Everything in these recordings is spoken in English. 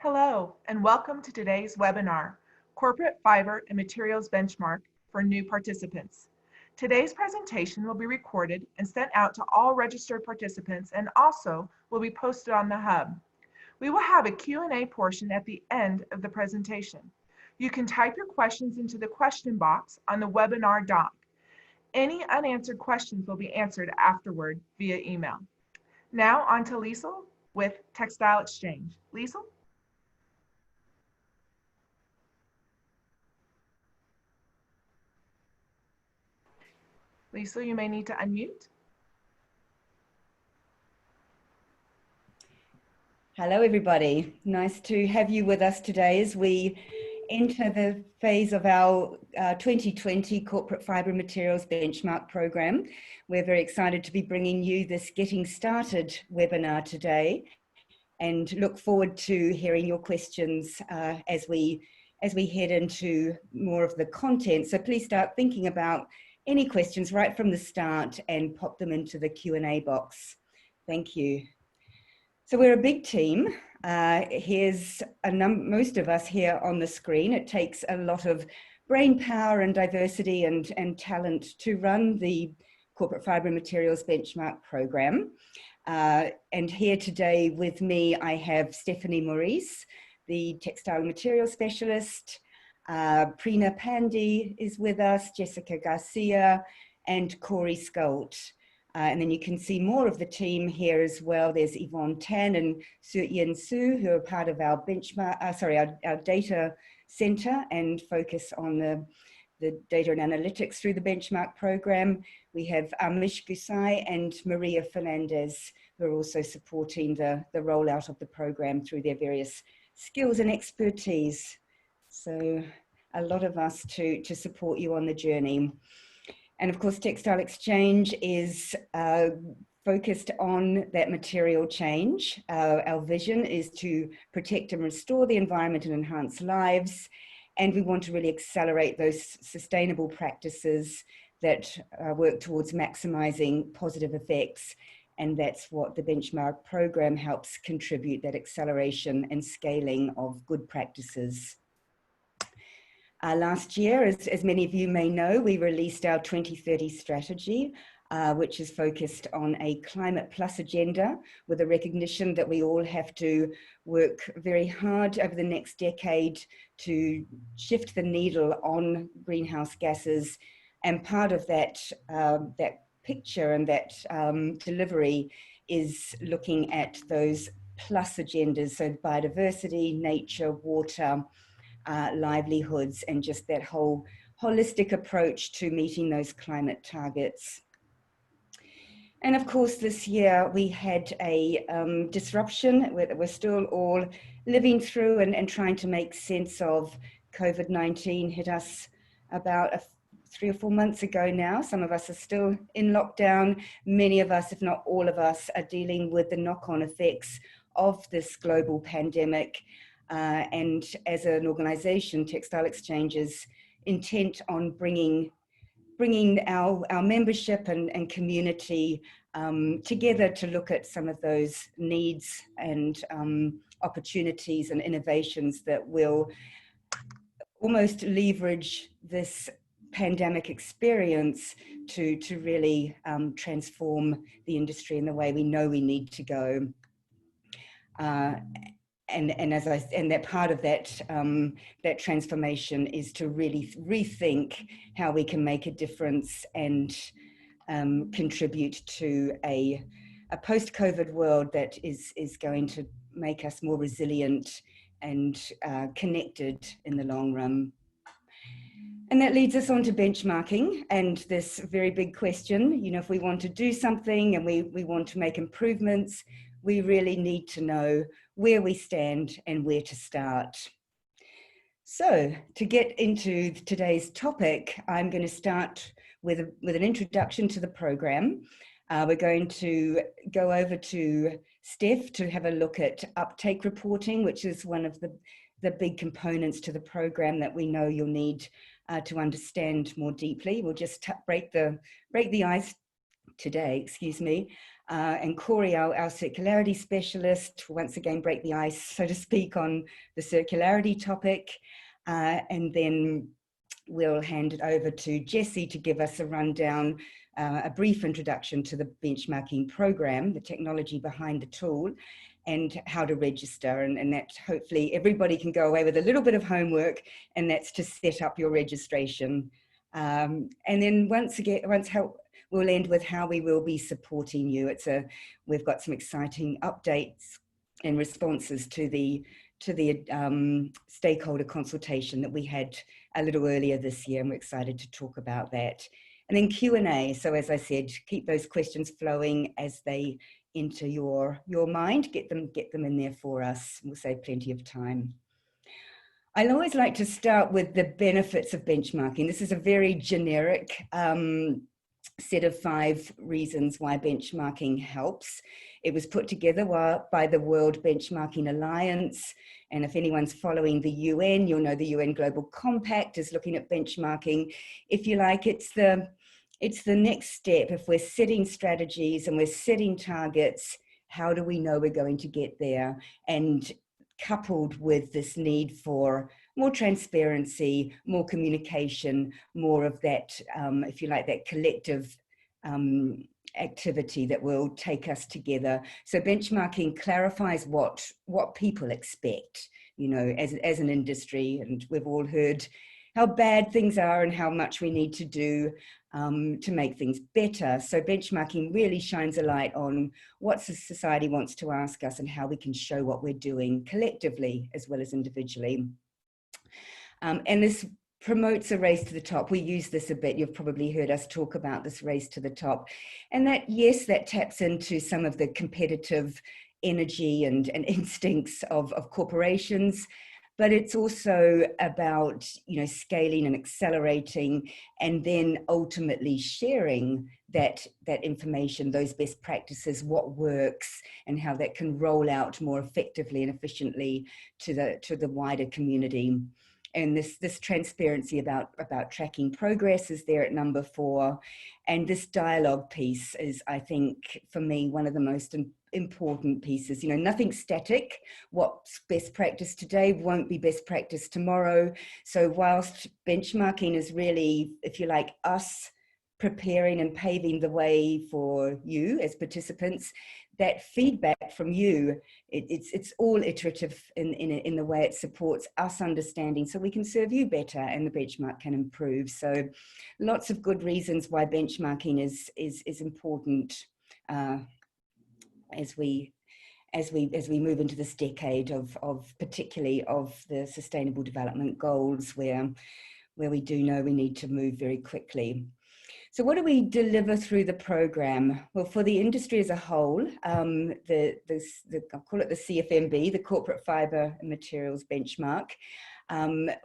Hello, and welcome to today's webinar, Corporate Fiber and Materials Benchmark for New Participants. Today's presentation will be recorded and sent out to all registered participants and also will be posted on the Hub. We will have a Q&A portion at the end of the presentation. You can type your questions into the question box on the webinar doc. Any unanswered questions will be answered afterward via email. Now on to Liesl with TextileExchange. Liesl? Liesl, you may need to unmute. Hello, everybody. Nice to have you with us today as we enter the phase of our 2020 Corporate Fibre Materials Benchmark Program. We're very excited to be bringing you this Getting Started webinar today and look forward to hearing your questions as we head into more of the content. So please start thinking about any questions right from the start and pop them into the Q&A box. Thank you. So we're a big team. Here's most of us here on the screen. It takes a lot of brain power and diversity and talent to run the Corporate Fibre Materials Benchmark Program. And here today with me, I have Stephanie Maurice, the Textile Material Specialist. Preena Pandey is with us, Jessica Garcia, and Corey Skolt. And then you can see more of the team here as well. There's Yvonne Tan and Yen Su, who are part of our benchmark, our data center and focus on the data and analytics through the benchmark program. We have Amish Gusai and Maria Fernandez, who are also supporting the rollout of the program through their various skills and expertise. So a lot of us to support you on the journey. And of course, TextileExchange is focused on that material change. Our vision is to protect and restore the environment and enhance lives. And we want to really accelerate those sustainable practices that work towards maximizing positive effects. And that's what the benchmark program helps contribute, that acceleration and scaling of good practices. Last year, as many of you may know, we released our 2030 strategy, which is focused on a climate plus agenda with a recognition that we all have to work very hard over the next decade to shift the needle on greenhouse gases. And part of that, that picture and that delivery is looking at those plus agendas, so biodiversity, nature, water, livelihoods, and just that whole holistic approach to meeting those climate targets. And of course, this year we had a disruption that we're still all living through and trying to make sense of. COVID-19 hit us about 3 or 4 months ago now. Some of us are still in lockdown. Many of us, if not all of us, are dealing with the knock-on effects of this global pandemic. And as an organization, TextileExchange is intent on bringing our membership and community together to look at some of those needs and opportunities and innovations that will almost leverage this pandemic experience to really transform the industry in the way we know we need to go. And that part of that that transformation is to really rethink how we can make a difference and contribute to a post-COVID world that is going to make us more resilient and connected in the long run. And that leads us on to benchmarking and this very big question, if we want to do something and we want to make improvements, we really need to know where we stand and where to start. So to get into today's topic, I'm going to start with an introduction to the program. We're going to go over to Steph to have a look at uptake reporting, which is one of the big components to the program that we know you'll need to understand more deeply. We'll just break the ice today, excuse me, and Corey, our circularity specialist, will once again break the ice, so to speak, on the circularity topic. And then we'll hand it over to Jessie to give us a rundown, a brief introduction to the benchmarking program, the technology behind the tool, and how to register. And that hopefully everybody can go away with a little bit of homework, and that's to set up your registration. And then we'll end with how we will be supporting you. We've got some exciting updates and responses to the stakeholder consultation that we had a little earlier this year, and we're excited to talk about that. And then Q&A. So as I said, keep those questions flowing as they enter your mind. Get them in there for us. We'll save plenty of time. I always like to start with the benefits of benchmarking. This is a very generic set of 5 reasons why benchmarking helps. It was put together by the World Benchmarking Alliance. And if anyone's following the UN, you'll know the UN Global Compact is looking at benchmarking. If you like, it's the next step. If we're setting strategies and we're setting targets, how do we know we're going to get there? And coupled with this need for more transparency, more communication, more of that, if you like, that collective activity that will take us together. So benchmarking clarifies what people expect, you know, as an industry, and we've all heard how bad things are and how much we need to do to make things better. So benchmarking really shines a light on what society wants to ask us and how we can show what we're doing collectively as well as individually. And this promotes a race to the top. We use this a bit. You've probably heard us talk about this race to the top. And that, yes, that taps into some of the competitive energy and instincts of corporations. But it's also about, you know, scaling and accelerating, and then ultimately sharing that information, those best practices, what works, and how that can roll out more effectively and efficiently to the wider community. And this transparency about tracking progress is there at number 4. And this dialogue piece is, I think, for me, one of the most important pieces. You know, nothing's static. What's best practice today won't be best practice tomorrow. So whilst benchmarking is really, if you like, us preparing and paving the way for you as participants, that feedback from you, it's all iterative in the way it supports us understanding, so we can serve you better and the benchmark can improve. So lots of good reasons why benchmarking is important as we move into this decade of particularly of the Sustainable Development Goals, where we do know we need to move very quickly. So what do we deliver through the program? Well, for the industry as a whole, I'll call it the CFMB, the Corporate Fibre and Materials Benchmark.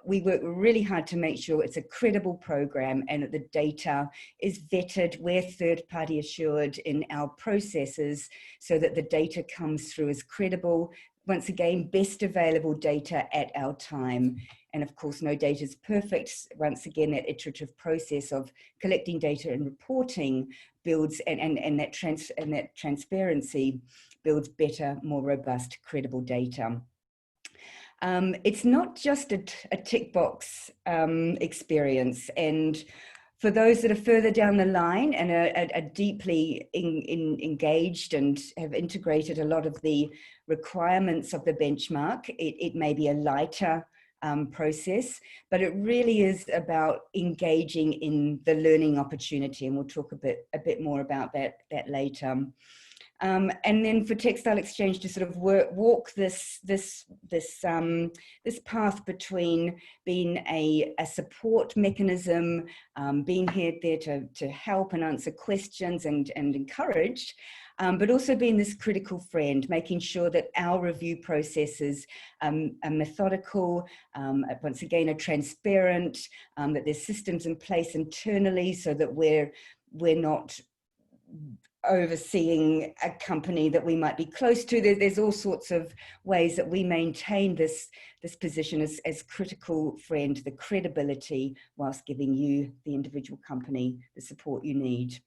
We work really hard to make sure it's a credible program and that the data is vetted. We're third-party assured in our processes so that the data comes through as credible. Once again, best available data at our time. And of course, no data is perfect. Once again, that iterative process of collecting data and reporting builds, and that transparency builds better, more robust, credible data. It's not just a tick box experience. And for those that are further down the line and are deeply engaged and have integrated a lot of the requirements of the benchmark, it may be a lighter process, but it really is about engaging in the learning opportunity, and we'll talk a bit more about that later. And then for TextileExchange to sort of walk this path between being a support mechanism, being there to help and answer questions and encourage, but also being this critical friend, making sure that our review processes are methodical, once again, are transparent, that there's systems in place internally so that we're not overseeing a company that we might be close to. There's all sorts of ways that we maintain this position as critical friend, the credibility, whilst giving you, the individual company, the support you need.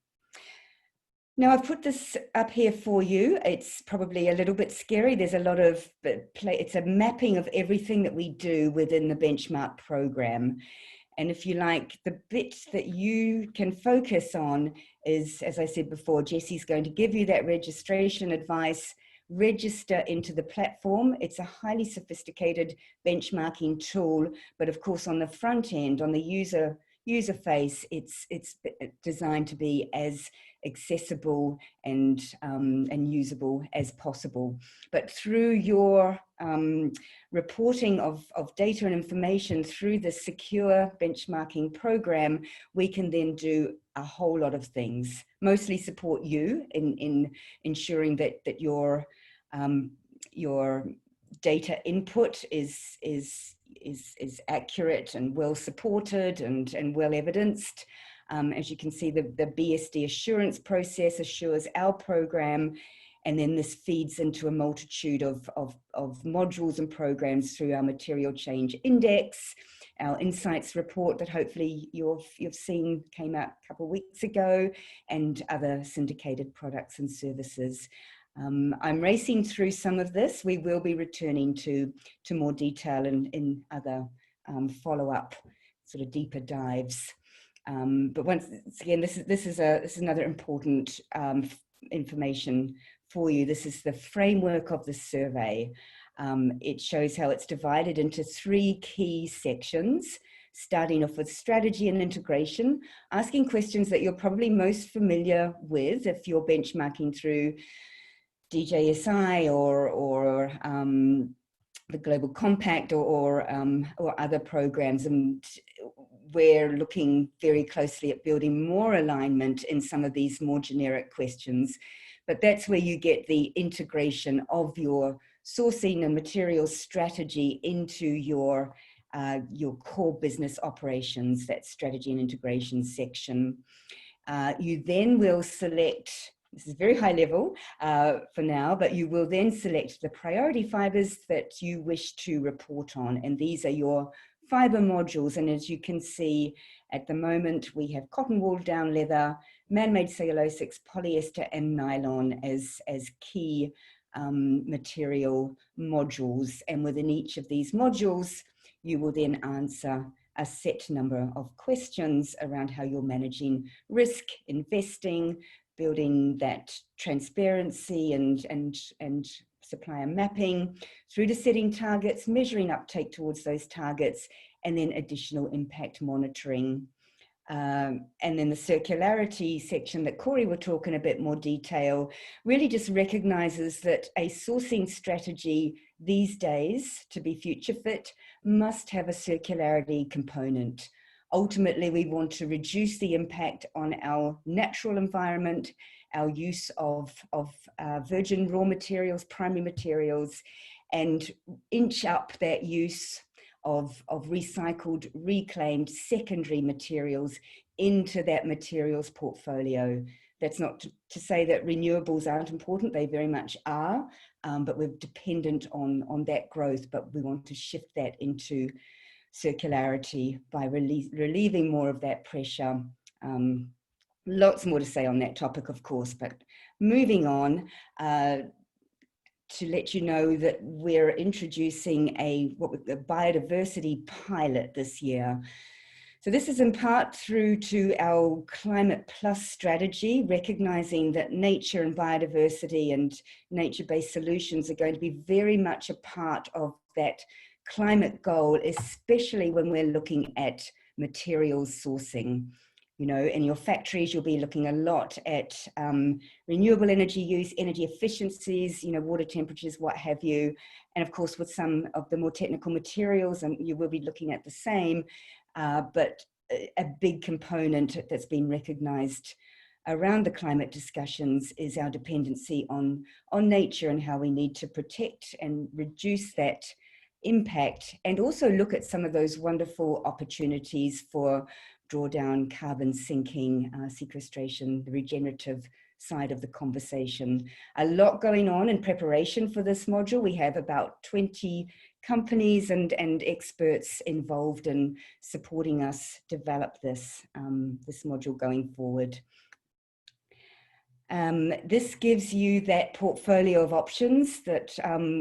Now, I've put this up here for you. It's probably a little bit scary. There's a lot of it's a mapping of everything that we do within the benchmark program. And if you like, the bit that you can focus on is, as I said before, Jessie's going to give you that registration advice. Register into the platform. It's a highly sophisticated benchmarking tool, but of course on the front end, on the user face, it's designed to be as accessible and usable as possible. But through your reporting of data and information through the secure benchmarking program, we can then do a whole lot of things, mostly support you in ensuring that your data input is accurate and well supported and well evidenced. As you can see, the BSD assurance process assures our program, and then this feeds into a multitude of modules and programs through our material change index, our insights report that hopefully you've seen came out a couple of weeks ago, and other syndicated products and services. I'm racing through some of this. We will be returning to more detail in other follow-up sort of deeper dives. But once again, this is another important information for you. This is the framework of the survey. It shows how it's divided into 3 key sections, starting off with strategy and integration, asking questions that you're probably most familiar with if you're benchmarking through DJSI or the Global Compact or other programs. And we're looking very closely at building more alignment in some of these more generic questions. But that's where you get the integration of your sourcing and materials strategy into your core business operations, that strategy and integration section. You then will select, this is very high level for now, but you will then select the priority fibers that you wish to report on. And these are your fiber modules. And as you can see at the moment, we have cotton wool, down leather, man-made cellulosics, polyester, and nylon as key material modules. And within each of these modules, you will then answer a set number of questions around how you're managing risk, investing, building that transparency and supplier mapping, through to setting targets, measuring uptake towards those targets, and then additional impact monitoring. And then the circularity section that Corey will talk in a bit more detail really just recognizes that a sourcing strategy these days, to be future fit, must have a circularity component. Ultimately, we want to reduce the impact on our natural environment, our use of virgin raw materials, primary materials, and inch up that use of recycled, reclaimed secondary materials into that materials portfolio. That's not to say that renewables aren't important, they very much are, but we're dependent on that growth, but we want to shift that into circularity by relieving more of that pressure. Lots more to say on that topic, of course, but moving on to let you know that we're introducing a biodiversity pilot this year. So this is in part through to our Climate Plus strategy, recognizing that nature and biodiversity and nature-based solutions are going to be very much a part of that climate goal, especially when we're looking at materials sourcing. You know, in your factories, you'll be looking a lot at renewable energy use, energy efficiencies, you know, water temperatures, what have you. And of course, with some of the more technical materials, and you will be looking at the same, but a big component that's been recognized around the climate discussions is our dependency on nature and how we need to protect and reduce that impact, and also look at some of those wonderful opportunities for drawdown, carbon sinking, sequestration, the regenerative side of the conversation. A lot going on in preparation for this module. We have about 20 companies and experts involved in supporting us develop this, this module going forward. This gives you that portfolio of options that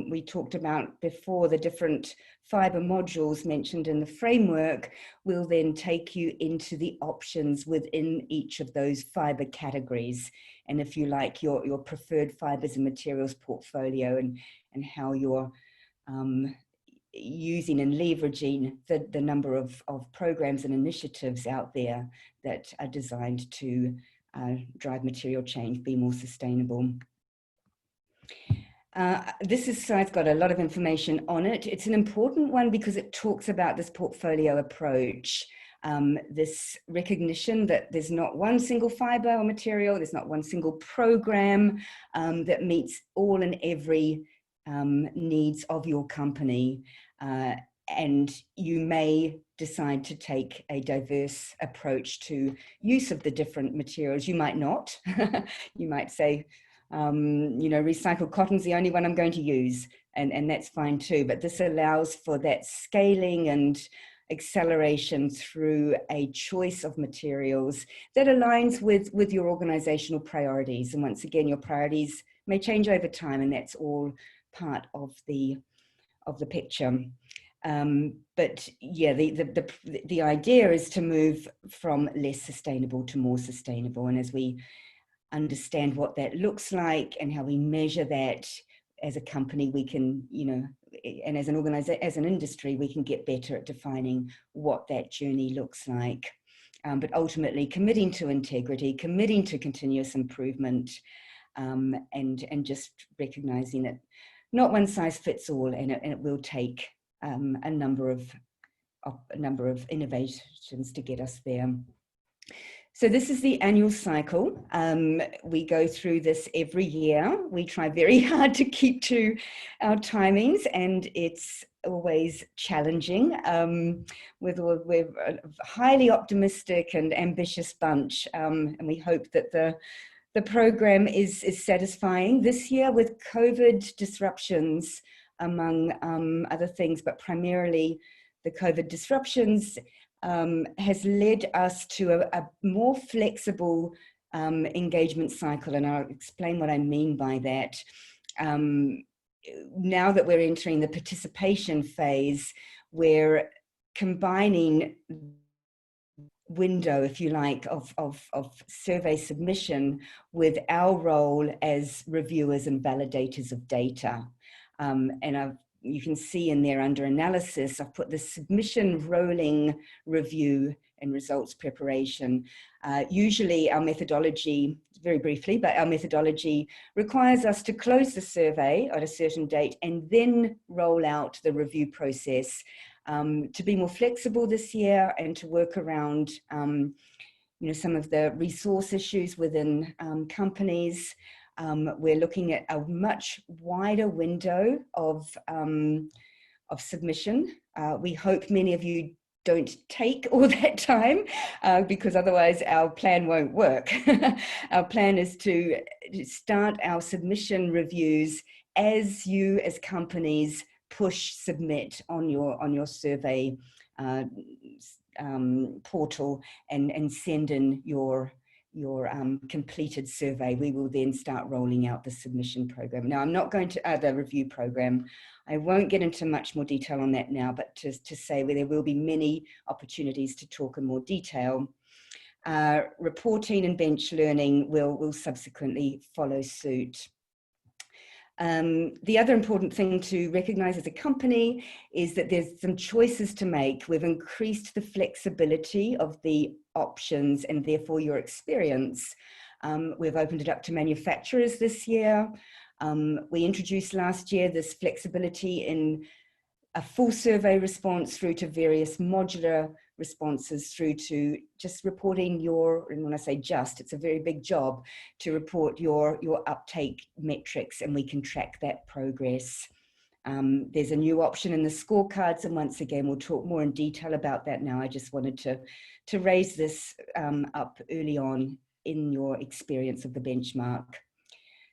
we talked about before. The different fiber modules mentioned in the framework will then take you into the options within each of those fiber categories. And if you like, your preferred fibers and materials portfolio, and how you're using and leveraging the number of programs and initiatives out there that are designed to drive material change, be more sustainable. This slide's got a lot of information on it. It's an important one because it talks about this portfolio approach, this recognition that there's not one single fiber or material, there's not one single program that meets all and every needs of your company. And you may decide to take a diverse approach to use of the different materials. You might not. You might say, you know, recycled cotton's the only one I'm going to use, and that's fine too. But this allows for that scaling and acceleration through a choice of materials that aligns with your organizational priorities. And once again, your priorities may change over time, and that's all part of the picture. But yeah, the idea is to move from less sustainable to more sustainable. And as we understand what that looks like and how we measure that as a company, we can, you know, and as an organization, as an industry, we can get better at defining what that journey looks like. But ultimately committing to integrity, committing to continuous improvement, and just recognizing that not one size fits all, and it will take a number of innovations to get us there. So this is the annual cycle. We go through this every year. We try very hard to keep to our timings, and it's always challenging. We're a highly optimistic and ambitious bunch, and we hope that the program is satisfying. This year, with COVID disruptions, among other things, but primarily the COVID disruptions, has led us to a more flexible engagement cycle. And I'll explain what I mean by that. Now that we're entering the participation phase, we're combining window, if you like, of survey submission with our role as reviewers and validators of data. And you can see in there under analysis, I've put the submission rolling review and results preparation. Usually our methodology, very briefly, but our methodology requires us to close the survey at a certain date and then roll out the review process. To be more flexible this year and to work around you know, some of the resource issues within companies. We're looking at a much wider window of submission. We hope many of you don't take all that time because otherwise our plan won't work. Our plan is to start our submission reviews as you, as companies, push submit on your survey portal and send in your completed survey. We will then start rolling out the submission program. Now, I'm not going to the review program. I won't get into much more detail on that now, but to say where there will be many opportunities to talk in more detail. Reporting and bench learning will subsequently follow suit. The other important thing to recognize as a company is that there's some choices to make. We've increased the flexibility of the options and therefore your experience. We've opened it up to manufacturers this year. We introduced last year this flexibility in a full survey response through to various modular responses through to just reporting your, and when I say just, it's a very big job to report your uptake metrics, and we can track that progress. There's a new option in the scorecards, and once again, we'll talk more in detail about that now. I just wanted to raise this up early on in your experience of the benchmark.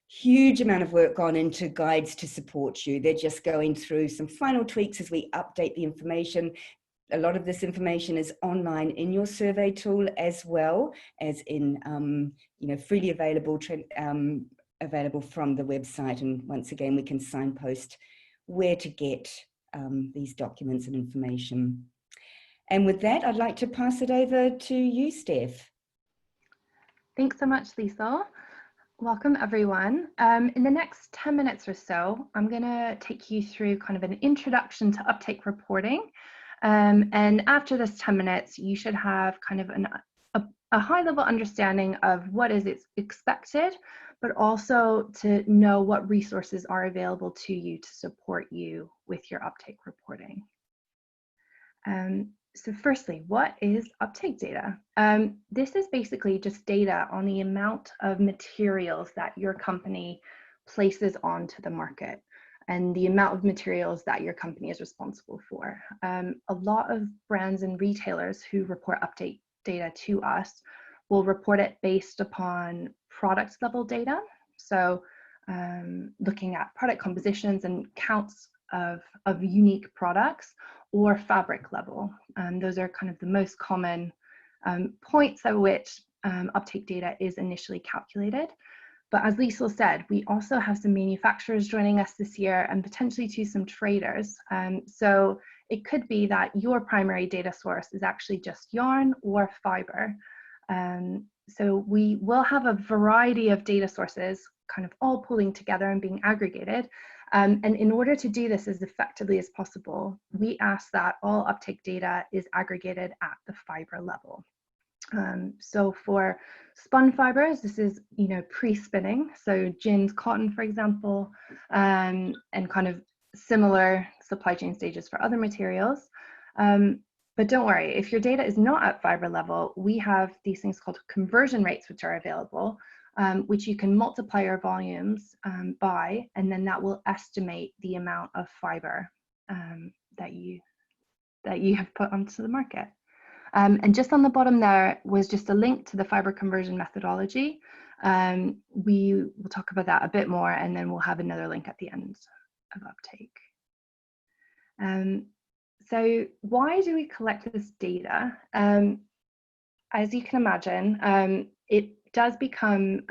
Huge amount of work gone into guides to support you. They're just going through some final tweaks as we update the information. a lot of this information is online in your survey tool, as well as in freely available available from the website. And once again, we can signpost where to get these documents and information. And with that, I'd like to pass it over to you, Steph. Thanks so much, Lisa. Welcome, everyone. In the next 10 minutes or so, I'm going to take you through kind of an introduction to uptake reporting. And after this 10 minutes, you should have kind of a high-level understanding of what is expected, but also to know what resources are available to you to support you with your uptake reporting. So firstly, what is uptake data? This is basically just data on the amount of materials that your company places onto the market and the amount of materials that your company is responsible for. A lot of brands and retailers who report uptake data to us will report it based upon product level data. So looking at product compositions and counts of unique products, or fabric level. Those are kind of the most common points at which uptake data is initially calculated. But as Lisa said, we also have some manufacturers joining us this year, and potentially too some traders. So it could be that your primary data source is actually just yarn or fiber. So we will have a variety of data sources kind of all pulling together and being aggregated. And in order to do this as effectively as possible, we ask that all uptake data is aggregated at the fiber level. So for spun fibers, this is, pre-spinning. So jeans, cotton, for example, and kind of similar supply chain stages for other materials. But don't worry, if your data is not at fiber level, we have these things called conversion rates, which are available, which you can multiply your volumes by, and then that will estimate the amount of fiber that you have put onto the market. And just on the bottom there was just a link to the fiber conversion methodology. We will talk about that a bit more, and then we'll have another link at the end of uptake. So why do we collect this data? As you can imagine, it does become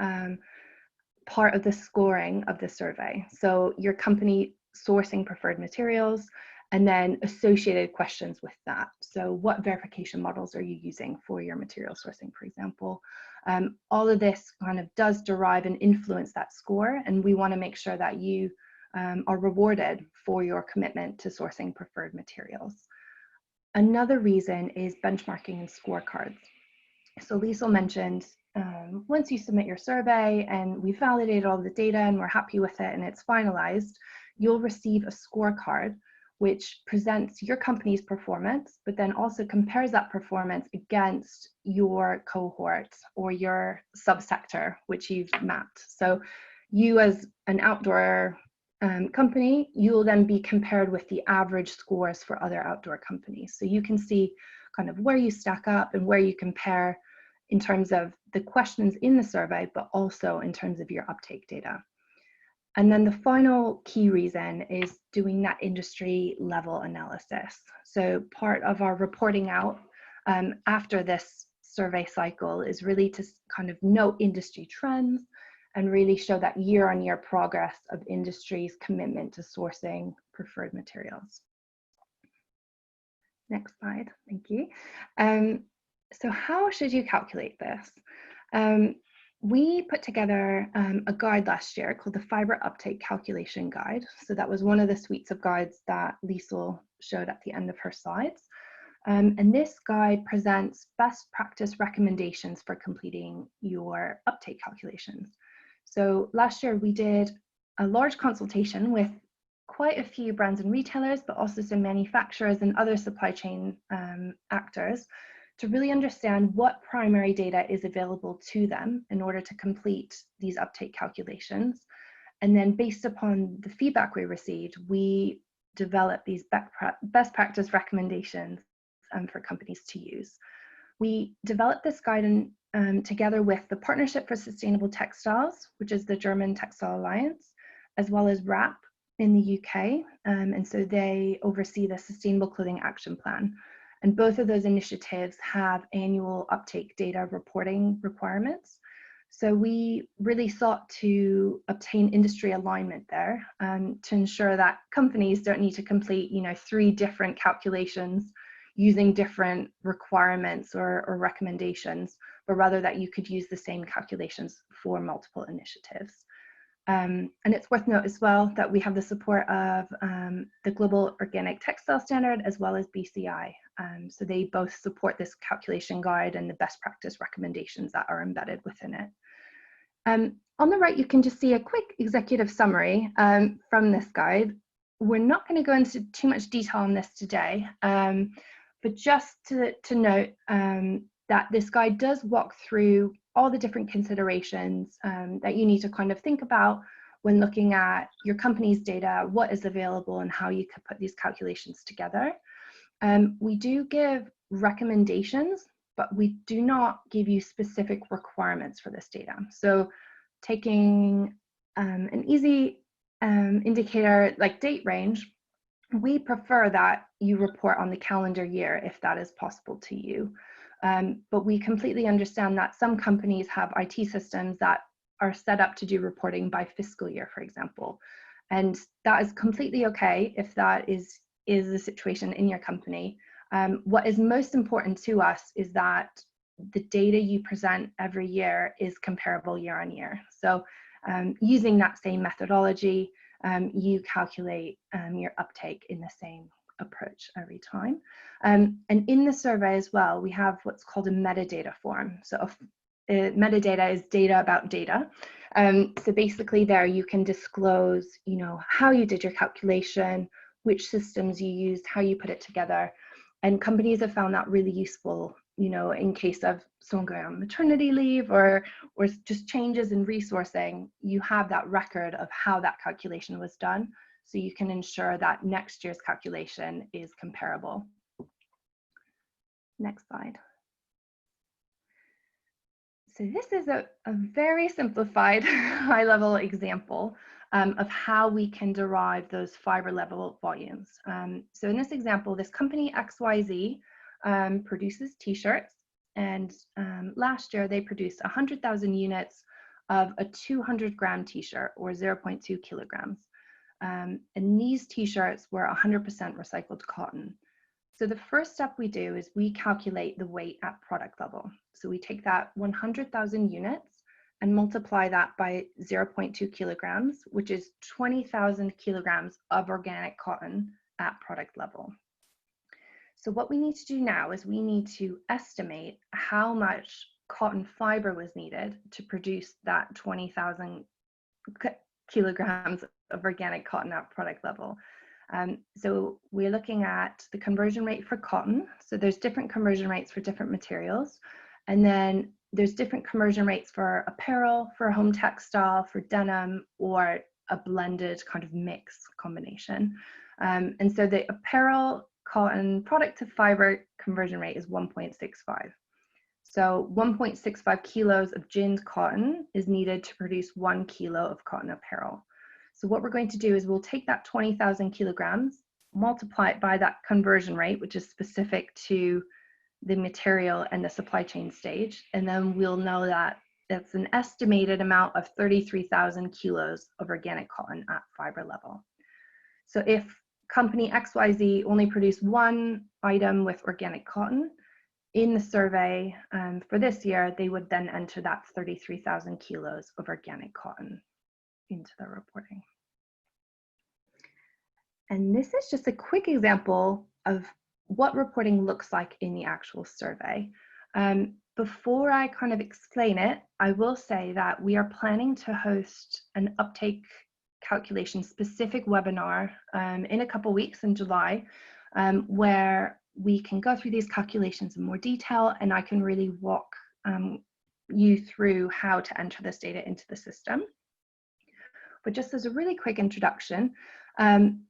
part of the scoring of the survey. So your company sourcing preferred materials, and then associated questions with that. So what verification models are you using for your material sourcing, for example? All of this kind of does derive and influence that score, and we want to make sure that you are rewarded for your commitment to sourcing preferred materials. Another reason is benchmarking and scorecards. So Lisa mentioned, once you submit your survey and we validated all the data and we're happy with it and it's finalized, you'll receive a scorecard which presents your company's performance, but then also compares that performance against your cohort or your subsector, which you've mapped. So you as an outdoor company, you will then be compared with the average scores for other outdoor companies. So you can see kind of where you stack up and where you compare in terms of the questions in the survey, but also in terms of your uptake data. And then the final key reason is doing that industry level analysis. So part of our reporting out after this survey cycle is really to kind of note industry trends and really show that year-on-year progress of industry's commitment to sourcing preferred materials. Next slide, thank you. So how should you calculate this? We put together a guide last year called the Fiber Uptake Calculation Guide. So that was one of the suites of guides that Lisa showed at the end of her slides. And this guide presents best practice recommendations for completing your uptake calculations. So last year we did a large consultation with quite a few brands and retailers, but also some manufacturers and other supply chain actors to really understand what primary data is available to them in order to complete these uptake calculations. And then based upon the feedback we received, we developed these best practice recommendations for companies to use. We developed this guide together with the Partnership for Sustainable Textiles, which is the German Textile Alliance, as well as Vhat in the UK. And so they oversee the Sustainable Clothing Action Plan. And both of those initiatives have annual uptake data reporting requirements. So we really sought to obtain industry alignment there to ensure that companies don't need to complete, 3 different calculations using different requirements or recommendations, but rather that you could use the same calculations for multiple initiatives. And it's worth note as well that we have the support of the Global Organic Textile Standard as well as BCI. So they both support this calculation guide and the best practice recommendations that are embedded within it. On the right, you can just see a quick executive summary from this guide. We're not going to go into too much detail on this today, but just to note that this guide does walk through all the different considerations that you need to kind of think about when looking at your company's data, what is available and how you could put these calculations together. We do give recommendations, but we do not give you specific requirements for this data. So taking an easy indicator like date range, we prefer that you report on the calendar year if that is possible to you. But we completely understand that some companies have IT systems that are set up to do reporting by fiscal year, for example. And that is completely okay if that is the situation in your company. What is most important to us is that the data you present every year is comparable year on year. So using that same methodology, you calculate your uptake in the same approach every time. And in the survey as well, we have what's called a metadata form. So metadata is data about data. So basically there you can disclose, how you did your calculation, which systems you used, how you put it together. And companies have found that really useful, in case of someone going on maternity leave or just changes in resourcing, you have that record of how that calculation was done. So you can ensure that next year's calculation is comparable. Next slide. So this is a very simplified high-level example of how we can derive those fiber level volumes. So in this example, this company XYZ produces t-shirts, and last year they produced 100,000 units of a 200-gram t-shirt, or 0.2 kilograms. And these t-shirts were 100% recycled cotton. So the first step we do is we calculate the weight at product level. So we take that 100,000 units and multiply that by 0.2 kilograms, which is 20,000 kilograms of organic cotton at product level. So what we need to do now is we need to estimate how much cotton fiber was needed to produce that 20,000 kilograms of organic cotton at product level. So we're looking at the conversion rate for cotton. So there's different conversion rates for different materials. And then there's different conversion rates for apparel, for home textile, for denim, or a blended kind of mix combination. And so the apparel cotton product to fiber conversion rate is 1.65. So 1.65 kilos of ginned cotton is needed to produce 1 kilo of cotton apparel. So what we're going to do is we'll take that 20,000 kilograms, multiply it by that conversion rate, which is specific to the material and the supply chain stage. And then we'll know that that's an estimated amount of 33,000 kilos of organic cotton at fiber level. So if company XYZ only produced one item with organic cotton, in the survey for this year, they would then enter that 33,000 kilos of organic cotton into the reporting. And this is just a quick example of what reporting looks like in the actual survey. Before I kind of explain it, I will say that we are planning to host an uptake calculation specific webinar in a couple weeks in July, where we can go through these calculations in more detail, and I can really walk you through how to enter this data into the system. But just as a really quick introduction,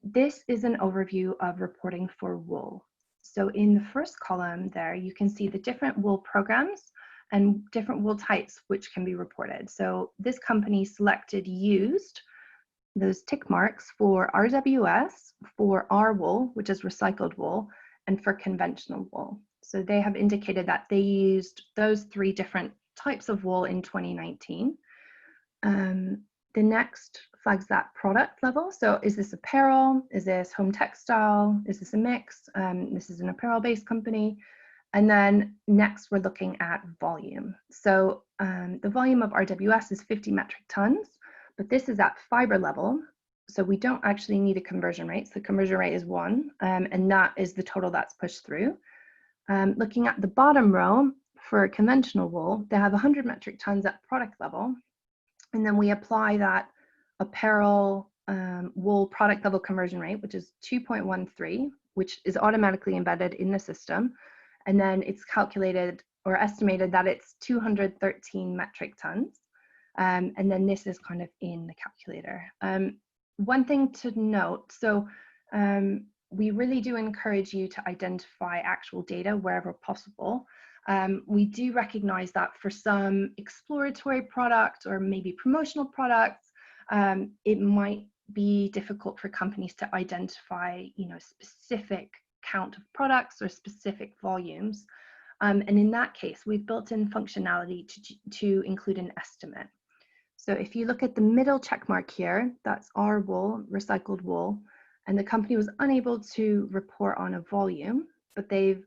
this is an overview of reporting for wool. So in the first column there, you can see the different wool programs and different wool types which can be reported. So this company selected used, those tick marks for RWS, for R wool, which is recycled wool, and for conventional wool. So they have indicated that they used those 3 different types of wool in 2019. The next flags that product level. So is this apparel? Is this home textile? Is this a mix? This is an apparel-based company. And then next we're looking at volume. So the volume of RWS is 50 metric tons, but this is at fiber level. So we don't actually need a conversion rate. So the conversion rate is 1, and that is the total that's pushed through. Looking at the bottom row for conventional wool, they have 100 metric tons at product level. And then we apply that apparel wool product level conversion rate, which is 2.13, which is automatically embedded in the system. And then it's calculated or estimated that it's 213 metric tons. And then this is kind of in the calculator. One thing to note, so we really do encourage you to identify actual data wherever possible. We do recognize that for some exploratory products or maybe promotional products, it might be difficult for companies to identify, specific count of products or specific volumes. And in that case, we've built in functionality to include an estimate. So if you look at the middle check mark here, that's our wool, recycled wool, and the company was unable to report on a volume, but they've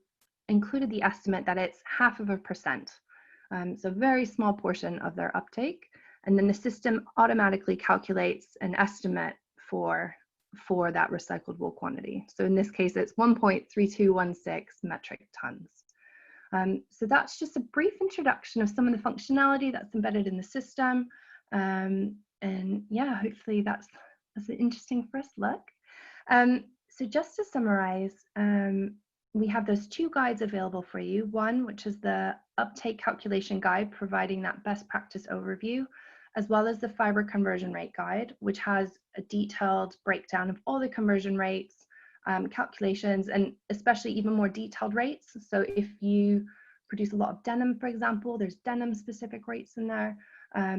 included the estimate that it's 0.5%. So very small portion of their uptake. And then the system automatically calculates an estimate for that recycled wool quantity. So in this case, it's 1.3216 metric tons. So that's just a brief introduction of some of the functionality that's embedded in the system. And yeah, hopefully that's an interesting first look. So just to summarize, we have those 2 guides available for you. One, which is the uptake calculation guide, providing that best practice overview, as well as the fiber conversion rate guide, which has a detailed breakdown of all the conversion rates, calculations, and especially even more detailed rates. So if you produce a lot of denim, for example, there's denim specific rates in there.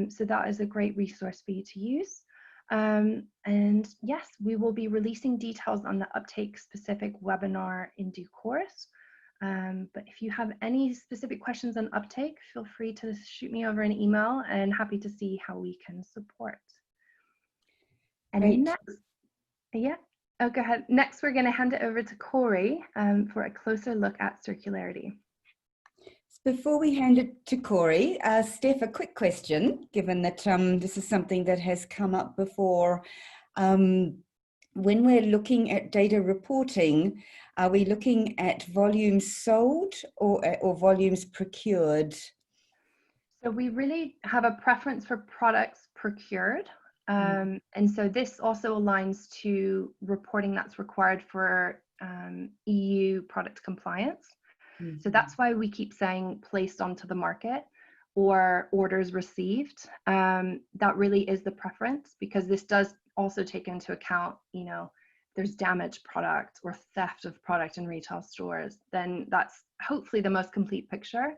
So that is a great resource for you to use. And yes, we will be releasing details on the uptake specific webinar in due course. But if you have any specific questions on uptake, feel free to shoot me over an email, and happy to see how we can support. And Great. next, yeah, oh, go ahead. Next, we're going to hand it over to Corey for a closer look at circularity. Before we hand it to Corey, Steph, a quick question, given that this is something that has come up before. When we're looking at data reporting, are we looking at volumes sold or volumes procured? So we really have a preference for products procured. And so this also aligns to reporting that's required for EU product compliance. So that's why we keep saying placed onto the market or orders received. That really is the preference, because this does also take into account, there's damaged product or theft of product in retail stores, then that's hopefully the most complete picture.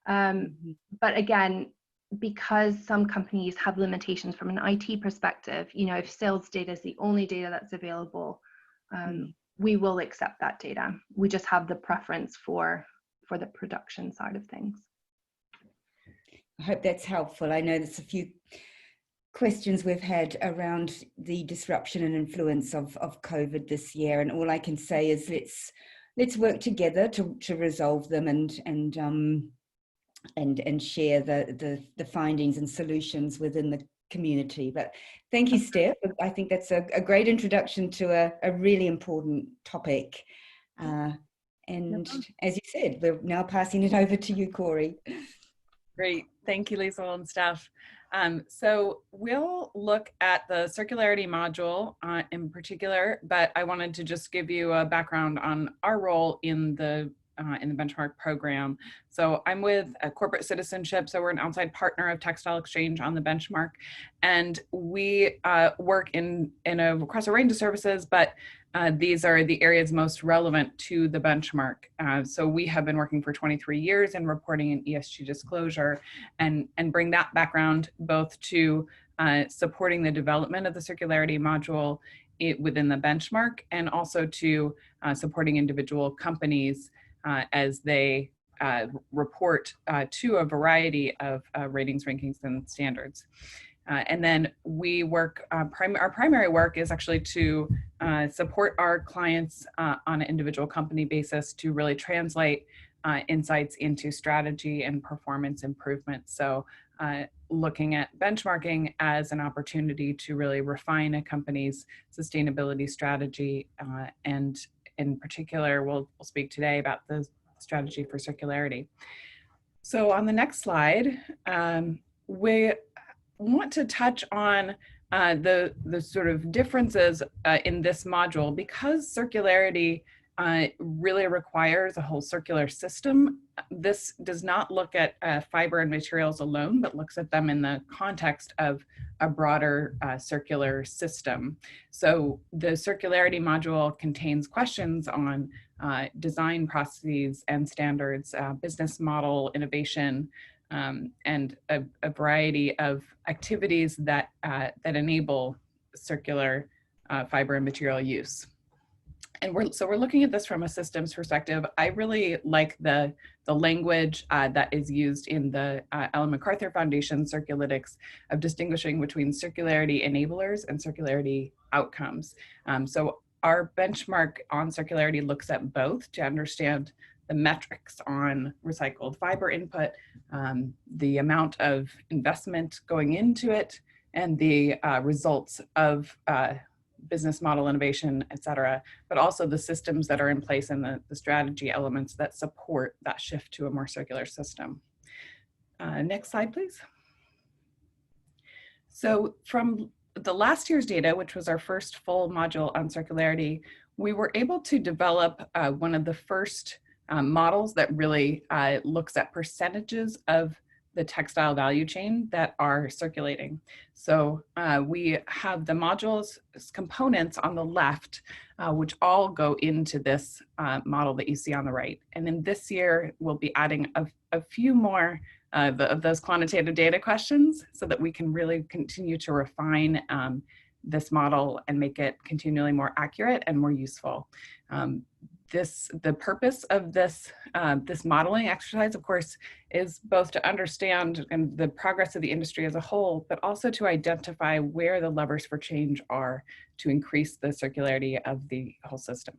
But again, because some companies have limitations from an IT perspective, if sales data is the only data that's available, we will accept that data. We just have the preference for the production side of things. I hope that's helpful. I know there's a few questions we've had around the disruption and influence of COVID this year, and all I can say is let's work together to resolve them and share the findings and solutions within the community. But thank you, Steph. I think that's a great introduction to a really important topic. And as you said, we're now passing it over to you, Corey. Great. Thank you, Lisa and Steph. So we'll look at the circularity module in particular, but I wanted to just give you a background on our role in the benchmark program. So I'm with Corporate Citizenship, so we're an outside partner of TextileExchange on the benchmark, and we work across a range of services, but these are the areas most relevant to the benchmark. So we have been working for 23 years in reporting and ESG disclosure, and bring that background both to supporting the development of the circularity module within the benchmark, and also to supporting individual companies as they report to a variety of ratings, rankings, and standards. And then we work, our primary work is actually to support our clients on an individual company basis to really translate insights into strategy and performance improvement. So looking at benchmarking as an opportunity to really refine a company's sustainability strategy. And in particular, we'll speak today about the strategy for circularity. So on the next slide, we want to touch on the sort of differences in this module. Because circularity really requires a whole circular system, this does not look at fiber and materials alone, but looks at them in the context of a broader circular system. So the circularity module contains questions on design processes and standards, business model innovation, and a variety of activities that enable circular fiber and material use. And we're looking at this from a systems perspective. I really like the language that is used in the Ellen MacArthur Foundation Circulytics of distinguishing between circularity enablers and circularity outcomes. So our benchmark on circularity looks at both to understand the metrics on recycled fiber input, the amount of investment going into it, and the results of business model innovation, et cetera, but also the systems that are in place and the strategy elements that support that shift to a more circular system. Next slide, please. So from the last year's data, which was our first full module on circularity, we were able to develop one of the first models that really looks at percentages of the textile value chain that are circulating. So we have the module's components on the left, which all go into this model that you see on the right. And then this year, we'll be adding a few more of those quantitative data questions so that we can really continue to refine this model and make it continually more accurate and more useful. The purpose of this modeling exercise, of course, is both to understand the progress of the industry as a whole, but also to identify where the levers for change are to increase the circularity of the whole system.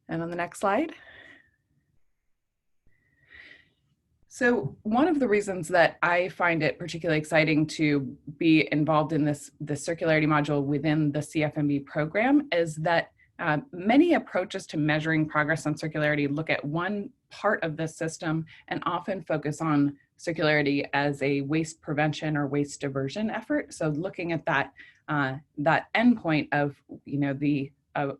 And on the next slide. So one of the reasons that I find it particularly exciting to be involved in this circularity module within the CFMB program is that many approaches to measuring progress on circularity look at one part of the system and often focus on circularity as a waste prevention or waste diversion effort. So looking at that endpoint of, the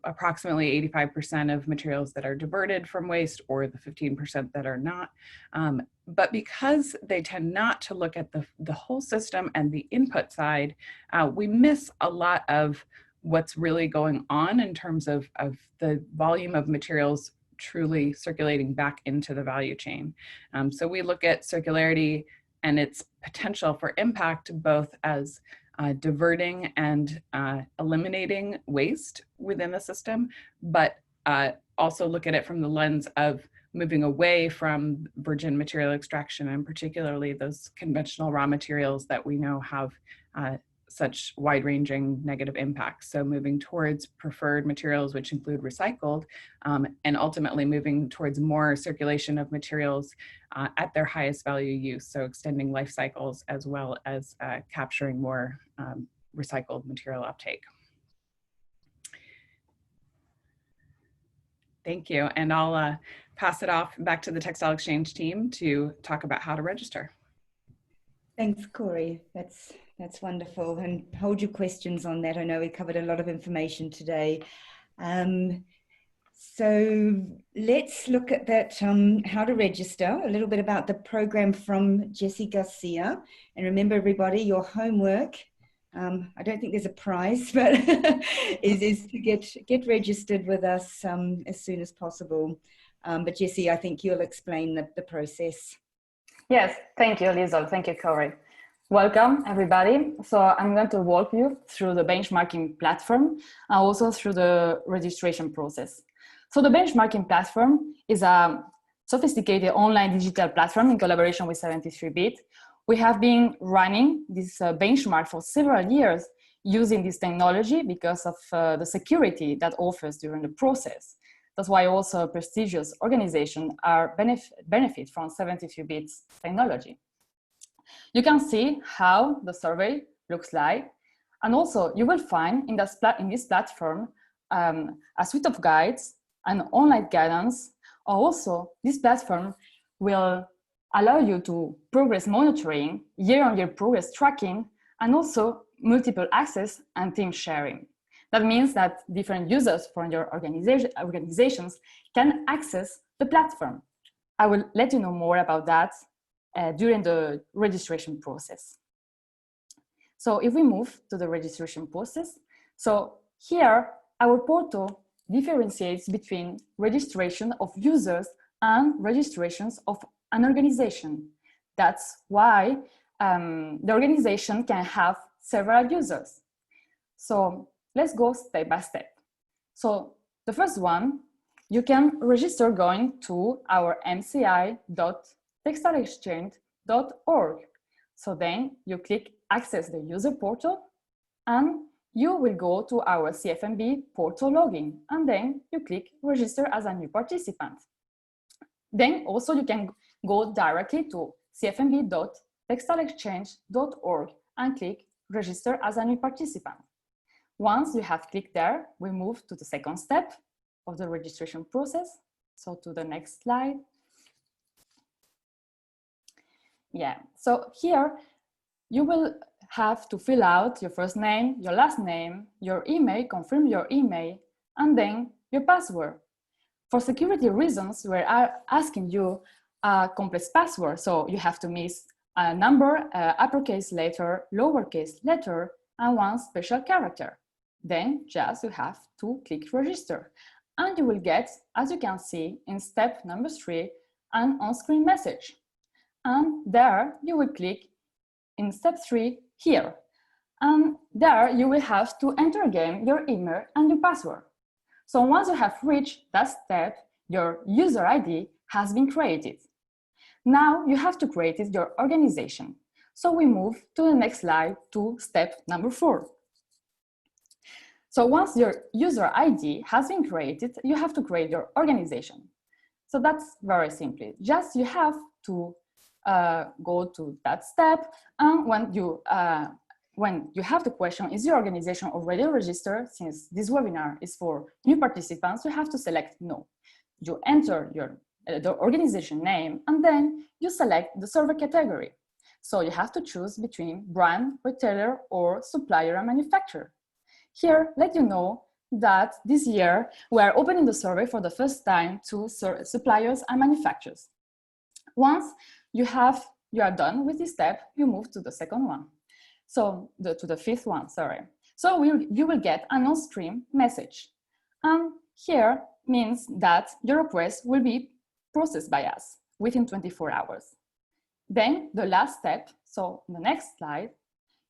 approximately 85% of materials that are diverted from waste or the 15% that are not. But because they tend not to look at the whole system and the input side, we miss a lot of what's really going on in terms of the volume of materials truly circulating back into the value chain. So we look at circularity and its potential for impact both as diverting and eliminating waste within the system, but also look at it from the lens of moving away from virgin material extraction, and particularly those conventional raw materials that we know have such wide-ranging negative impacts. So moving towards preferred materials, which include recycled, and ultimately moving towards more circulation of materials at their highest value use. So extending life cycles as well as capturing more recycled material uptake. Thank you, and I'll pass it off back to the TextileExchange team to talk about how to register. Thanks, Corey. That's wonderful. And hold your questions on that. I know we covered a lot of information today. So let's look at that, how to register, a little bit about the program from Jessie Garcia. And remember, everybody, your homework, I don't think there's a prize, but is to get registered with us as soon as possible. But Jessie, I think you'll explain the process. Yes, thank you, Liesl. Thank you, Corey. Welcome, everybody. So I'm going to walk you through the benchmarking platform and also through the registration process. So the benchmarking platform is a sophisticated online digital platform in collaboration with 73bit. We have been running this benchmark for several years using this technology because of the security that offers during the process. That's why also prestigious organizations are benefit from 73bit's technology. You can see how the survey looks like. And also you will find in this platform a suite of guides and online guidance. Also, this platform will allow you to progress monitoring, year-on-year progress tracking, and also multiple access and team sharing. That means that different users from your organizations can access the platform. I will let you know more about that during the registration process. So if we move to the registration process, so here our portal differentiates between registration of users and registrations of an organization. That's why the organization can have several users. So let's go step by step. So the first one, you can register going to our mci.textileexchange.org. So then you click access the user portal and you will go to our CFMB portal login and then you click register as a new participant. Then also you can go directly to cfmb.textileexchange.org and click register as a new participant. Once you have clicked there, we move to the second step of the registration process. So to the next slide. Yeah, so here you will have to fill out your first name, your last name, your email, confirm your email, and then your password. For security reasons, we're asking you a complex password. So you have to miss a number, uppercase letter, lowercase letter, and one special character. Then just you have to click register. And you will get, as you can see in step number 3, an on-screen message. And there you will click in step 3 here. And there you will have to enter again your email and your password. So once you have reached that step, your user ID has been created. Now you have to create your organization. So we move to the next slide to step number 4. So once your user ID has been created, you have to create your organization. So that's very simple. Just you have to go to that step, and when you have the question, is your organization already registered? Since this webinar is for new participants, you have to select no. You enter the organization name, and then you select the survey category. So you have to choose between brand, retailer, or supplier and manufacturer. Here, let you know that this year we are opening the survey for the first time to suppliers and manufacturers. Once you are done with this step, you move to the second one. So to the fifth one, sorry. So you will get an on-screen message. And here means that your request will be processed by us within 24 hours. Then the last step, so the next slide,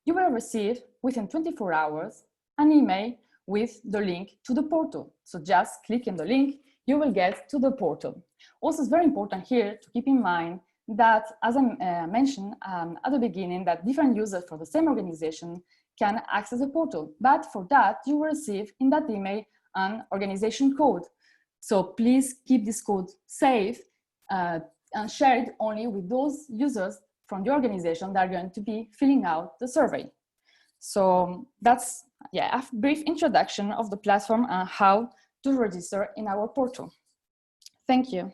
you will receive within 24 hours an email with the link to the portal. So just click on the link, you will get to the portal. Also, it's very important here to keep in mind that, as I mentioned at the beginning, that different users for the same organization can access the portal. But for that, you will receive in that email an organization code. So please keep this code safe and share it only with those users from the organization that are going to be filling out the survey. So that's a brief introduction of the platform and how to register in our portal. Thank you.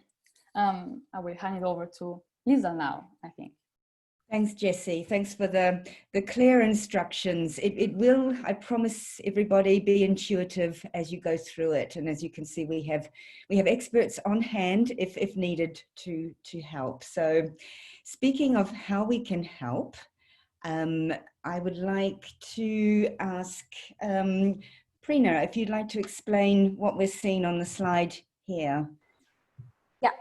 I will hand it over to Lisa now, I think. Thanks, Jessie. Thanks for the clear instructions. It will, I promise everybody, be intuitive as you go through it. And as you can see, we have experts on hand if needed to help. So speaking of how we can help, I would like to ask Prina, if you'd like to explain what we're seeing on the slide here. Yeah,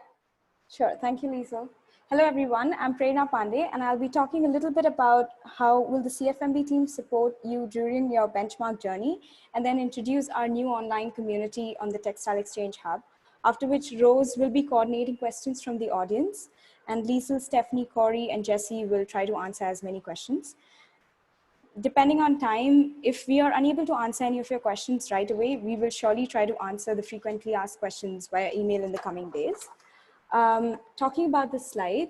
sure. Thank you, Lisa. Hello everyone, I'm Prerna Pandey and I'll be talking a little bit about how will the CFMB team support you during your benchmark journey, and then introduce our new online community on the Textile Exchange Hub, after which Rose will be coordinating questions from the audience, and Liesl, Stephanie, Corey, and Jessie will try to answer as many questions. Depending on time, if we are unable to answer any of your questions right away, we will surely try to answer the frequently asked questions via email in the coming days. Talking about this slide,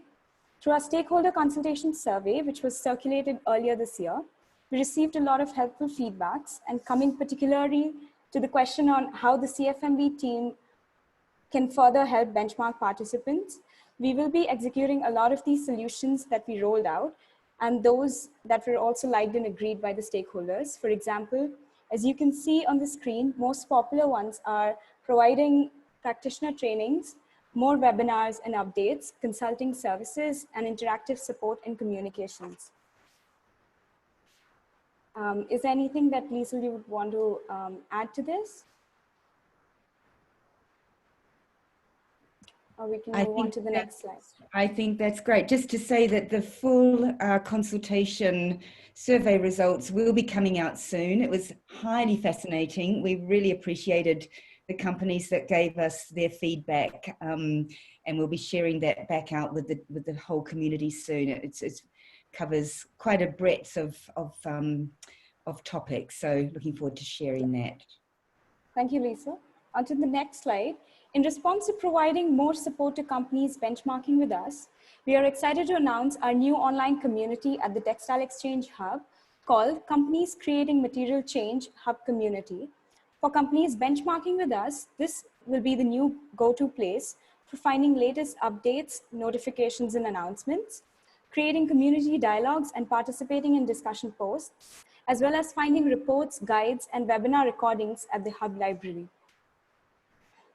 through our stakeholder consultation survey, which was circulated earlier this year, we received a lot of helpful feedbacks, and coming particularly to the question on how the CFMB team can further help benchmark participants, we will be executing a lot of these solutions that we rolled out, and those that were also liked and agreed by the stakeholders. For example, as you can see on the screen, most popular ones are providing practitioner trainings, more webinars and updates, consulting services, and interactive support and communications. Is there anything that, Liesl, you would want to add to this? Or we can move on to the next slide. I think that's great. Just to say that the full consultation survey results will be coming out soon. It was highly fascinating. We really appreciated the companies that gave us their feedback, and we'll be sharing that back out with the whole community soon. It covers quite a breadth of topics, so looking forward to sharing that. Thank you, Lisa. On to the next slide. In response to providing more support to companies benchmarking with us, we are excited to announce our new online community at the Textile Exchange Hub called Companies Creating Material Change Hub Community. For companies benchmarking with us, this will be the new go-to place for finding latest updates, notifications, and announcements, creating community dialogues and participating in discussion posts, as well as finding reports, guides, and webinar recordings at the Hub library.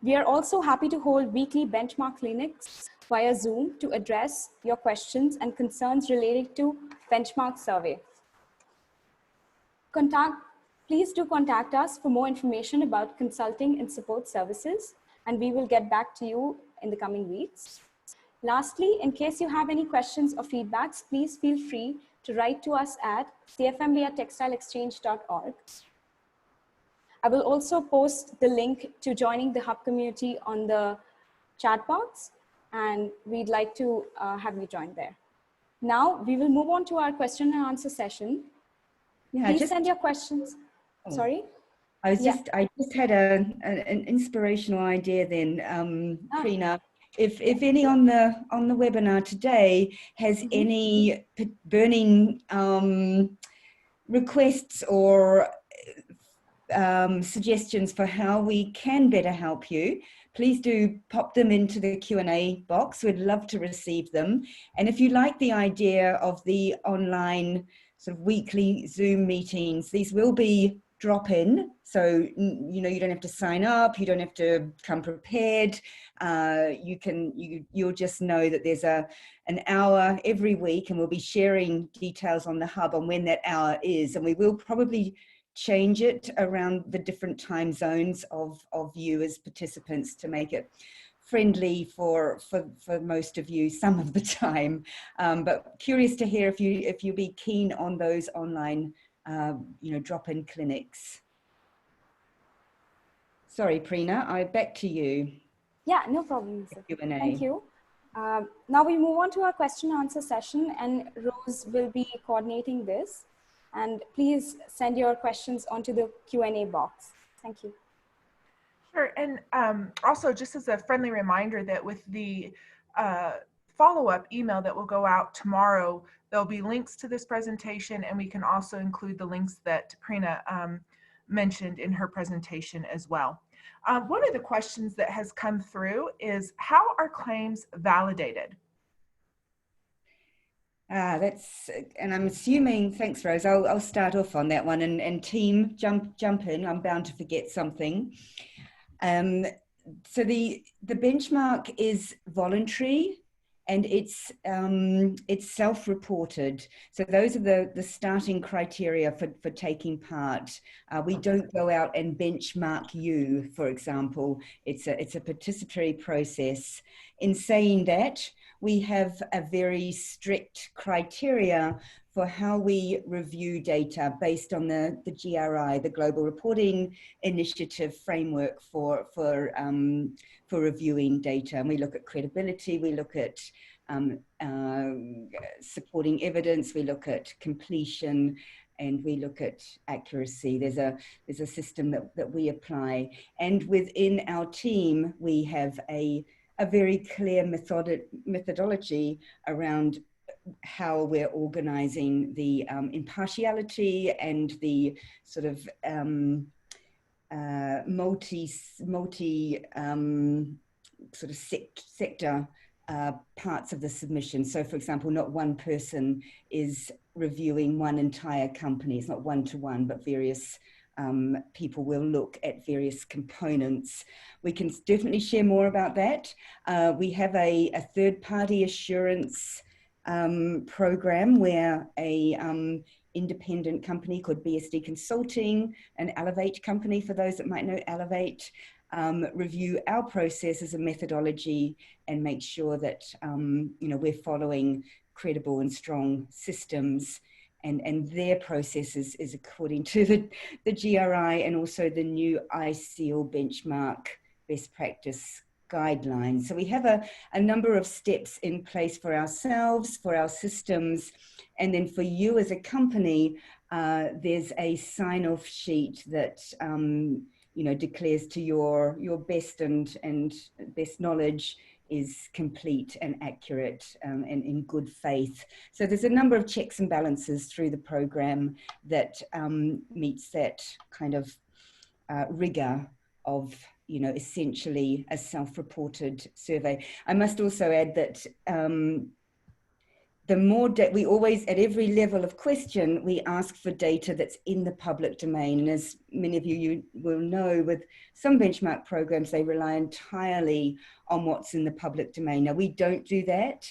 We are also happy to hold weekly benchmark clinics via Zoom to address your questions and concerns related to benchmark survey. Please do contact us for more information about consulting and support services, and we will get back to you in the coming weeks. Lastly, in case you have any questions or feedbacks, please feel free to write to us at cfmb@textileexchange.org. I will also post the link to joining the Hub community on the chat box, and we'd like to have you join there. Now, we will move on to our question and answer session. Yeah, please send your questions. Oh. Sorry? I just had an inspirational idea then, Prerna. If any on the webinar today has any burning requests or suggestions for how we can better help you, please do pop them into the Q&A box. We'd love to receive them. And if you like the idea of the online sort of weekly Zoom meetings, these will be drop-in, so you don't have to sign up, you don't have to come prepared. You'll just know that there's an hour every week, and we'll be sharing details on the Hub on when that hour is, and we will probably change it around the different time zones of you as participants to make it friendly for most of you some of the time. But curious to hear if you'll be keen on those online drop-in clinics. Sorry, Prerna, back to you. Yeah, no problem. Q&A. Thank you. Now we move on to our question and answer session, and Rose will be coordinating this. And please send your questions onto the Q&A box. Thank you. Sure, and also just as a friendly reminder that with the follow-up email that will go out tomorrow, there'll be links to this presentation, and we can also include the links that Prerna mentioned in her presentation as well. One of the questions that has come through is, how are claims validated? And I'm assuming, thanks Rose, I'll start off on that one, and team jump in, I'm bound to forget something. So the benchmark is voluntary, and it's self-reported. So those are the starting criteria for taking part. We don't go out and benchmark you, for example. It's a participatory process. In saying that, we have a very strict criteria for how we review data based on the GRI, the Global Reporting Initiative framework for reviewing data. And we look at credibility, we look at supporting evidence, we look at completion, and we look at accuracy. There's a system that we apply. And within our team, we have a very clear methodology around how we're organizing the impartiality and the sort of sector parts of the submission. So for example, not one person is reviewing one entire company. It's not one-to-one, but various people will look at various components. We can definitely share more about that. We have a third-party assurance program where a independent company called BSD Consulting, an Elevate company for those that might know Elevate, review our processes and methodology and make sure that we're following credible and strong systems, and their processes is according to the GRI and also the new ISEAL benchmark best practice guidelines. So we have a number of steps in place for ourselves, for our systems, and then for you as a company, there's a sign-off sheet that declares to your best and best knowledge is complete and accurate and in good faith. So there's a number of checks and balances through the program that meets that kind of rigor of essentially a self-reported survey. I must also add that the more we always, at every level of question, we ask for data that's in the public domain. And as many of you will know, with some benchmark programs, they rely entirely on what's in the public domain. Now, we don't do that.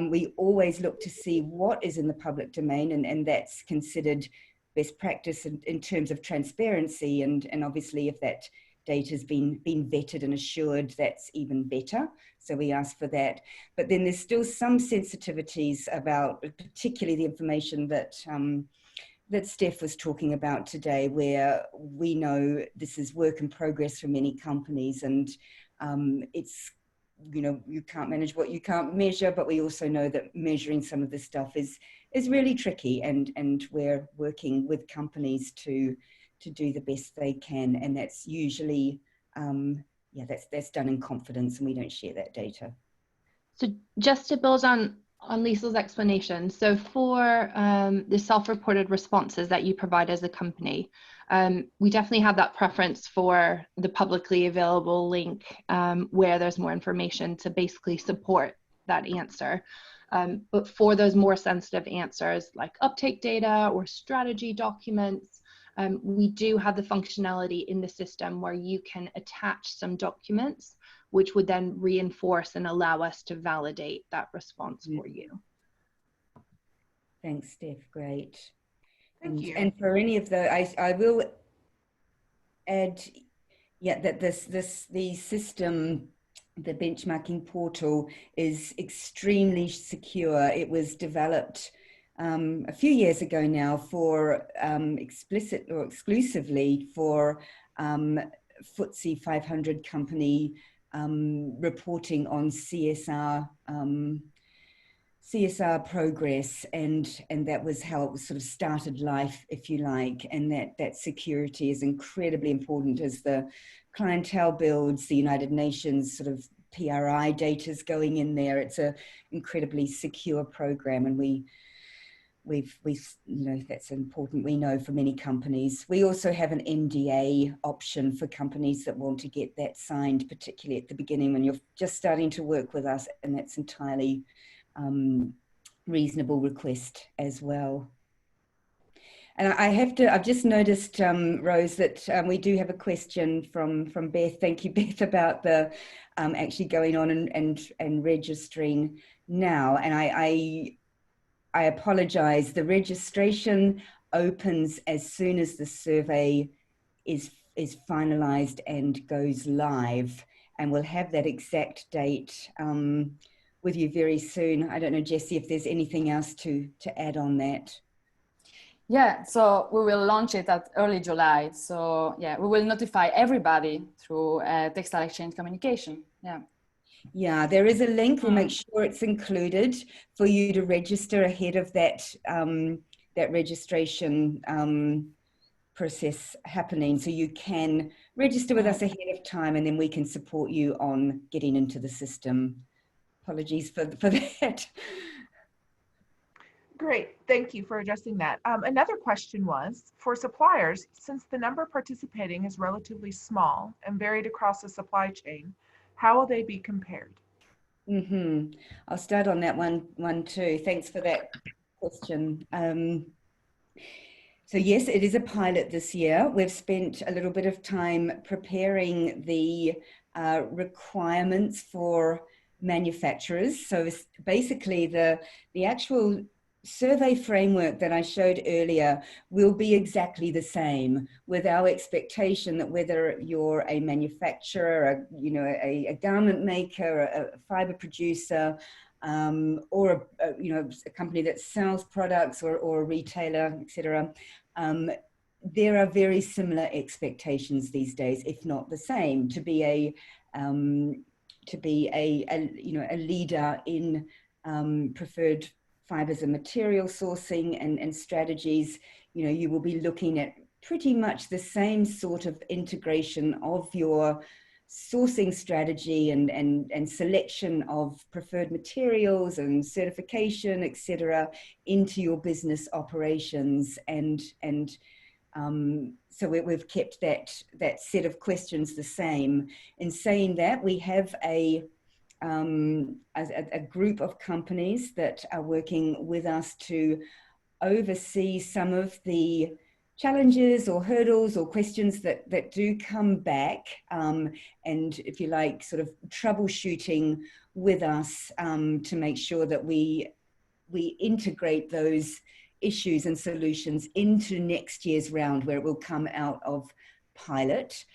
We always look to see what is in the public domain, and that's considered best practice in terms of transparency. And obviously, if that data has been vetted and assured, that's even better. So we ask for that. But then there's still some sensitivities about particularly the information that that Steph was talking about today, where we know this is work in progress for many companies, and it's, you can't manage what you can't measure, but we also know that measuring some of this stuff is really tricky, and we're working with companies to do the best they can, and that's usually that's done in confidence, and we don't share that data. So just to build on Lisa's explanation, so for the self-reported responses that you provide as a company, we definitely have that preference for the publicly available link where there's more information to basically support that answer. But for those more sensitive answers like uptake data or strategy documents, we do have the functionality in the system where you can attach some documents, which would then reinforce and allow us to validate that response for you. Thanks, Steph. Great. Thank you. And for any of the, I will add, that the system, the benchmarking portal, is extremely secure. It was developed a few years ago now for explicit or exclusively for FTSE 500 company reporting on CSR progress, and that was how it was sort of started life, if you like, and that security is incredibly important as the clientele builds. The United Nations sort of PRI data is going in there. It's an incredibly secure program, and we've that's important, we know, for many companies. We also have an NDA option for companies that want to get that signed, particularly at the beginning when you're just starting to work with us, and that's entirely reasonable request as well. And I've just noticed, Rose, that we do have a question from Beth. Thank you, Beth, about the actually going on and registering now. And I apologize. The registration opens as soon as the survey is finalized and goes live, and we'll have that exact date with you very soon. I don't know, Jessie, if there's anything else to add on that. Yeah, so we will launch it at early July. So yeah, we will notify everybody through TextileExchange communication. Yeah. Yeah, there is a link. We'll make sure it's included for you to register ahead of that that registration process happening. So you can register with us ahead of time, and then we can support you on getting into the system. Apologies for that. Great, thank you for addressing that. Another question was, for suppliers, since the number participating is relatively small and varied across the supply chain, how will they be compared? I'll start on that one too. Thanks for that question. So yes, it is a pilot this year. We've spent a little bit of time preparing the requirements for manufacturers. So it's basically the actual survey framework that I showed earlier will be exactly the same, with our expectation that whether you're a manufacturer, a garment maker, a fiber producer, or a company that sells products, or a retailer, etc. There are very similar expectations these days, if not the same, to be a leader in preferred fibers and material sourcing and strategies. You will be looking at pretty much the same sort of integration of your sourcing strategy and selection of preferred materials and certification, etc., into your business operations. So we've kept that set of questions the same. In saying that, we have a group of companies that are working with us to oversee some of the challenges or hurdles or questions that do come back, and if you like, sort of troubleshooting with us to make sure that we integrate those issues and solutions into next year's round, where it will come out of pilot.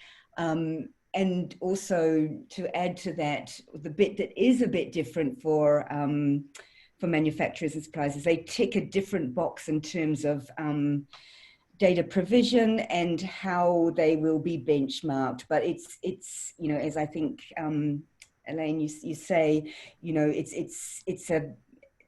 And also, to add to that, the bit that is a bit different for manufacturers and suppliers is they tick a different box in terms of data provision and how they will be benchmarked. But it's as I think Elaine, you say,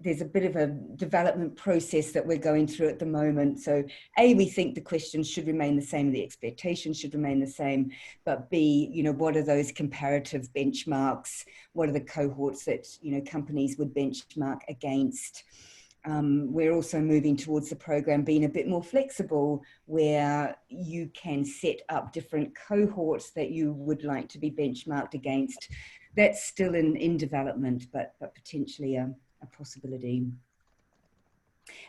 there's a bit of a development process that we're going through at the moment. So A, we think the questions should remain the same, the expectations should remain the same, but B, what are those comparative benchmarks? What are the cohorts that, companies would benchmark against? We're also moving towards the program being a bit more flexible, where you can set up different cohorts that you would like to be benchmarked against. That's still in development, but potentially a possibility.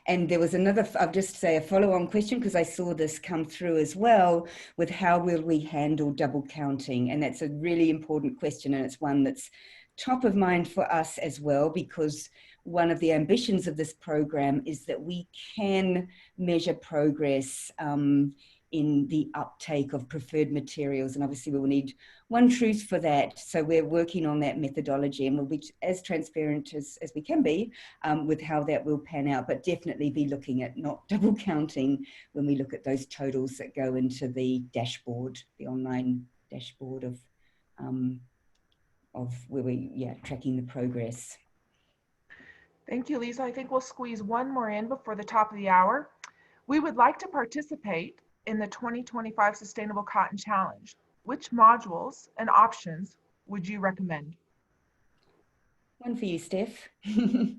And there was another, I'll just say a follow-on question, because I saw this come through as well, with how will we handle double counting? And that's a really important question, and it's one that's top of mind for us as well, because one of the ambitions of this program is that we can measure progress in the uptake of preferred materials. And obviously we will need one truth for that. So we're working on that methodology, and we'll be as transparent as we can be with how that will pan out, but definitely be looking at not double counting when we look at those totals that go into the dashboard, the online dashboard of where we, tracking the progress. Thank you, Lisa. I think we'll squeeze one more in before the top of the hour. We would like to participate in the 2025 Sustainable Cotton Challenge. Which modules and options would you recommend? One for you, Steph. If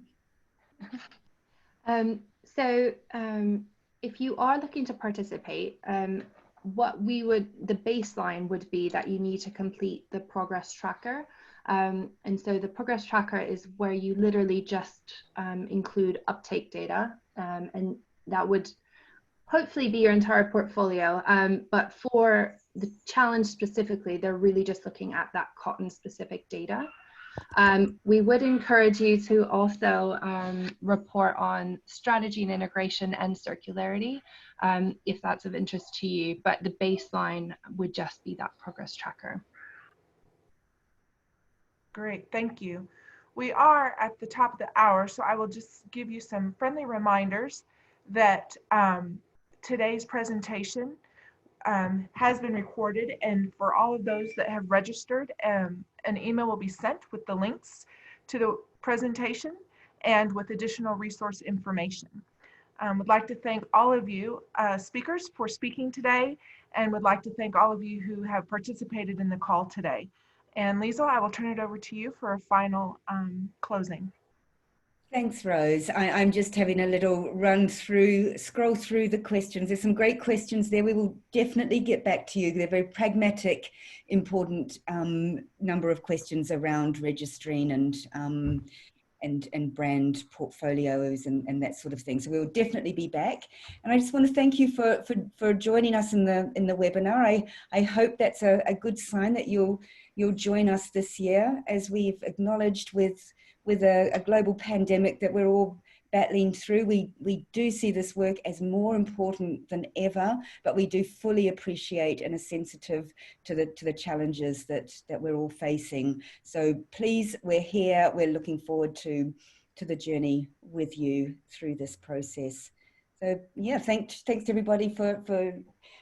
you are looking to participate, the baseline would be that you need to complete the progress tracker. And so the progress tracker is where you literally just include uptake data, and that would hopefully be your entire portfolio. But for the challenge specifically, they're really just looking at that cotton specific data. We would encourage you to also report on strategy and integration and circularity, if that's of interest to you, but the baseline would just be that progress tracker. Great, thank you. We are at the top of the hour, so I will just give you some friendly reminders that today's presentation has been recorded, and for all of those that have registered, an email will be sent with the links to the presentation and with additional resource information. Would like to thank all of you speakers for speaking today, and would like to thank all of you who have participated in the call today. And Liesl, I will turn it over to you for a final closing. Thanks, Rose. I'm just having a little scroll through the questions. There's some great questions there. We will definitely get back to you. They're very pragmatic, important number of questions around registering and brand portfolios and that sort of thing. So we will definitely be back. And I just want to thank you for joining us in the webinar. I hope that's a good sign that you'll join us this year, as we've acknowledged with a global pandemic that we're all battling through. We do see this work as more important than ever, but we do fully appreciate and are sensitive to the challenges that we're all facing. So please, we're here. We're looking forward to the journey with you through this process. So yeah, thanks everybody for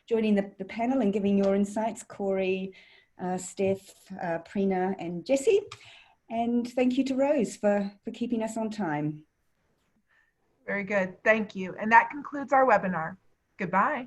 joining the panel and giving your insights, Corey, Steph, Prina, and Jessie. And thank you to Rose for keeping us on time. Very good. Thank you. And that concludes our webinar. Goodbye.